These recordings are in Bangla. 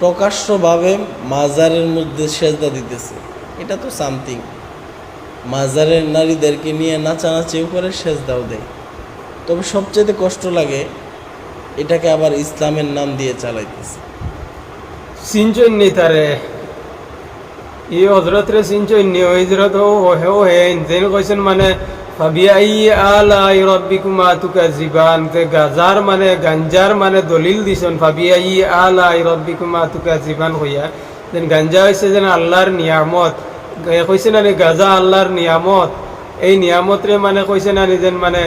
প্রকাশ্যভাবে মাজারের মধ্যে সেজদা দিতেছে, এটা তো সামথিং। মাজারের নারীদেরকে নিয়ে নাচানাচিও করে, সেজদাও দেয়। তবে সবচেয়ে কষ্ট লাগে এটাকে আবার ইসলামের নাম দিয়ে চালাইতেছে। সিনচন্নি তারে ই হজরত রে সিনচন্নি ও হজরত ও হে যেন কইছেন মানে ফাবিআই আলাই রাব্বিকুমা তুকাজিবান, তে গাজার মানে গাঞ্জার মানে দলিল দিছেন ফাবিআই আলাই রাব্বিকুমা তুকাজিবান হইয়া। যেন গাঞ্জা হইছে যেন আল্লাহর নিয়ামত, কইছে না গাজা আল্লাহর নিয়ামত। এই নিয়ামত রে মানে কইছে না যেন মানে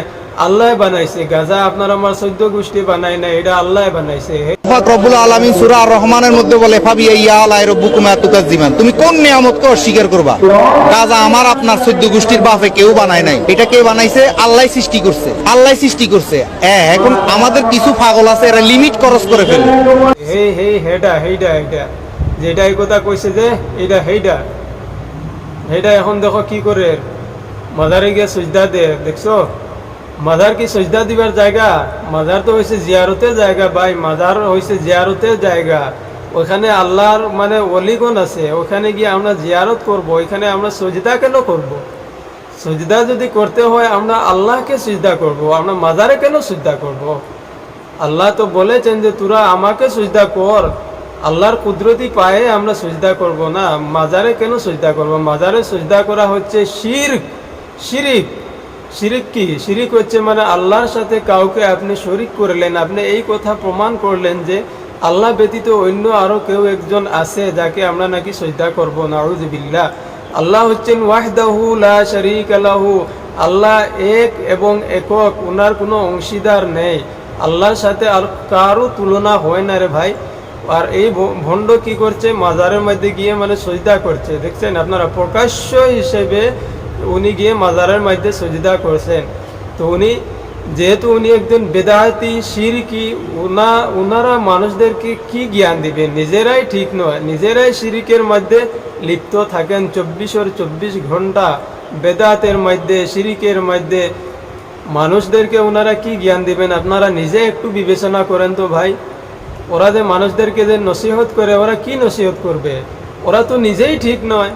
আল্লাহ বানাইছে। গাজা আপনার আমার 14 গোষ্ঠী বানাই না, এটা আল্লাহ বানাইছে। রব্বুল আলামিন সূরা আর রহমানের মধ্যে বলে ফাবিআইয়া আলাই রাব্বিকুমা তুকাজিবান, তুমি কোন নিয়ামতকে অস্বীকার করবা? গাজা আমার আপনার 14 গোষ্ঠীর বাপে কেউ বানায় নাই, এটা কে বানাইছে? আল্লাহ সৃষ্টি করছে, আল্লাহ সৃষ্টি করছে। এখন আমাদের কিছু পাগল আছে, এরা লিমিট ক্রস করে ফেলে। হেডা যেটা এই কথা কইছে যে এটা হেডা এখন দেখো কি করে মাজারে গিয়ে সজদা দে। দেখছো মাজার কি সজদা দিবার জায়গা? মাজার তো হয়েছে জিয়ারতের জায়গা ভাই, মাজার হয়েছে জিয়ারতের জায়গা। ওখানে আল্লাহর মানে ওলিগণ আছে, ওখানে গিয়ে আমরা জিয়ারত করব, ওইখানে আমরা সজদা কেন করব? সজদা যদি করতে হয় আমরা আল্লাহকে সজদা করব, আমরা মাজারে কেন সজদা করব? আল্লাহ তো বলেছেন যে তোরা আমাকে সজদা কর। আল্লাহর কুদরতি পায়ে আমরা সজদা করব না, মাজারে কেন সজদা করব? মাজারে সজদা করা হচ্ছে শিরক। শিরিক কি? শিরিক হচ্ছে মানে আল্লাহর সাথে কাউকে আপনি শরিক করলেন, আপনি এই কথা প্রমাণ করলেন যে আল্লাহ ব্যতীত অন্য আরো কেউ একজন আছে যাকে আমরা নাকি সজদা করব। নাউযুবিল্লাহ। আল্লাহ হচ্ছেন ওয়াহদাহু লা শারীকা লাহু, আল্লাহ এক এবং একক, ওনার কোনো অংশীদার নেই। আল্লাহর সাথে আর কারো তুলনা হয় না রে ভাই। আর এই ভণ্ড কি করছে? মাজারের মধ্যে গিয়ে মানে সজদা করছে। দেখছেন আপনারা, প্রকাশ্য হিসেবে উনি গিয়ে মাজারের মধ্যে সজদা করছেন। তো উনি যেহেতু উনি একজন বেদাতি শিরকি, ওনারা মানুষদেরকে কি জ্ঞান দিবেন? নিজেরাই ঠিক নয়, নিজেরাই শিরিকের মধ্যে লিপ্ত থাকেন 24 ঘন্টা বেদাতের মধ্যে, শিরিকের মধ্যে। মানুষদেরকে ওনারা কি জ্ঞান দিবেন? আপনারা নিজে একটু বিবেচনা করেন তো ভাই। ওরা যে মানুষদেরকে যে নসিহত করে, ওরা কি নসিহত করবে? ওরা তো নিজেই ঠিক নয়।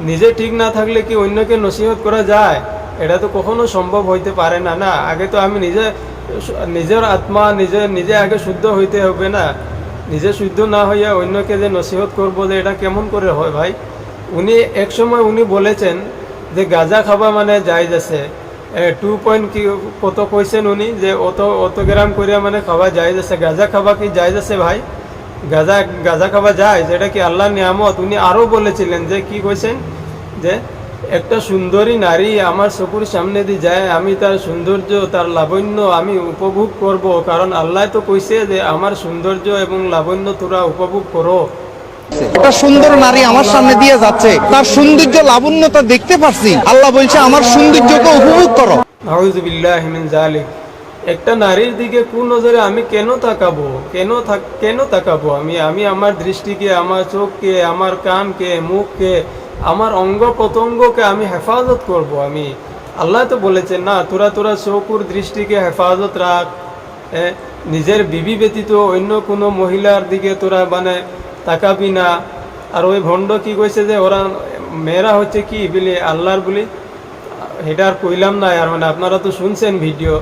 নিজে ঠিক না থাকলে কি অন্যকে নসিহত করা যায়? এটা তো কখনো সম্ভব হইতে পারে না। না, আগে তো আমি নিজের আত্মা নিজে আগে শুদ্ধ হইতে হবে না? নিজে শুদ্ধ না হইয়া অন্যকে যে নসিহত করবো, যে এটা কেমন করে হয় ভাই? উনি এক সময় উনি বলেছেন যে গাঁজা খাওয়া মানে জায়েজ আছে। 2 পয়েন্ট কি কত কইছেন উনি, যে অত গ্রাম করিয়া মানে খাওয়া জায়েজ আছে। গাঁজা খাওয়া কি জায়েজ আছে ভাই? গাঁজা খাওয়া যায়, যেটা কি আল্লাহর নিয়ামত। উনি আরো বলেছিলেন যে কি কইছেন, যে একটা সুন্দরী নারী আমার চকুর সামনে দিয়ে যায়, আমি তার সৌন্দর্য, তার লাবণ্য আমি উপভোগ করব, কারণ আল্লাহ তো কইছে যে আমার সৌন্দর্য এবং লাবণ্য তোরা উপভোগ করো। একটা সুন্দর নারী আমার সামনে দিয়ে যাচ্ছে, তার সৌন্দর্য লাবণ্যতা দেখতে পাচ্ছি, আল্লাহ বলছে আমার সৌন্দর্যকে উপভোগ করো। আউযু বিল্লাহি মিন যালিক। একটা নারীর দিকে কোন নজরে আমি কেন তাকাবো? আমি আমার দৃষ্টিকে, আমার চোখকে, আমার কানকে, মুখকে, আমার অঙ্গ প্রত্যঙ্গকে আমি হেফাজত করব। আমি আল্লাহ তো বলেছেন না, তোরা চকুর দৃষ্টিকে হেফাজত রাখ। নিজের বিবি ব্যতীত অন্য কোনো মহিলার দিকে তোরা মানে তাকাবি না। আর ওই ভণ্ড কি কইছে যে ওরা মেয়েরা হচ্ছে কি বলি আল্লাহর বলি, এটা আর কইলাম না। আর মানে আপনারা তো শুনছেন ভিডিও,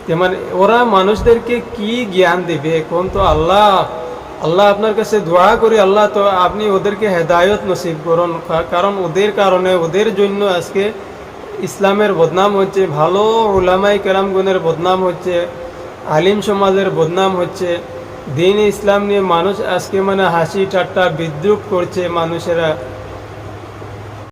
যে মানে ওরা মানুষদেরকে কি জ্ঞান দেবে কোন? তো আল্লাহ আপনার কাছে দোয়া করি, আল্লাহ তো আপনি ওদেরকে হেদায়ত নসিব করুন। কারণ ওদের কারণে, ওদের জন্য আজকে ইসলামের বদনাম হচ্ছে, ভালো উলামাই কেরামগণের বদনাম হচ্ছে, আলিম সমাজের বদনাম হচ্ছে। দিন ইসলাম নিয়ে মানুষ আজকে মানে হাসি ঠাট্টা বিদ্রুপ করছে মানুষেরা।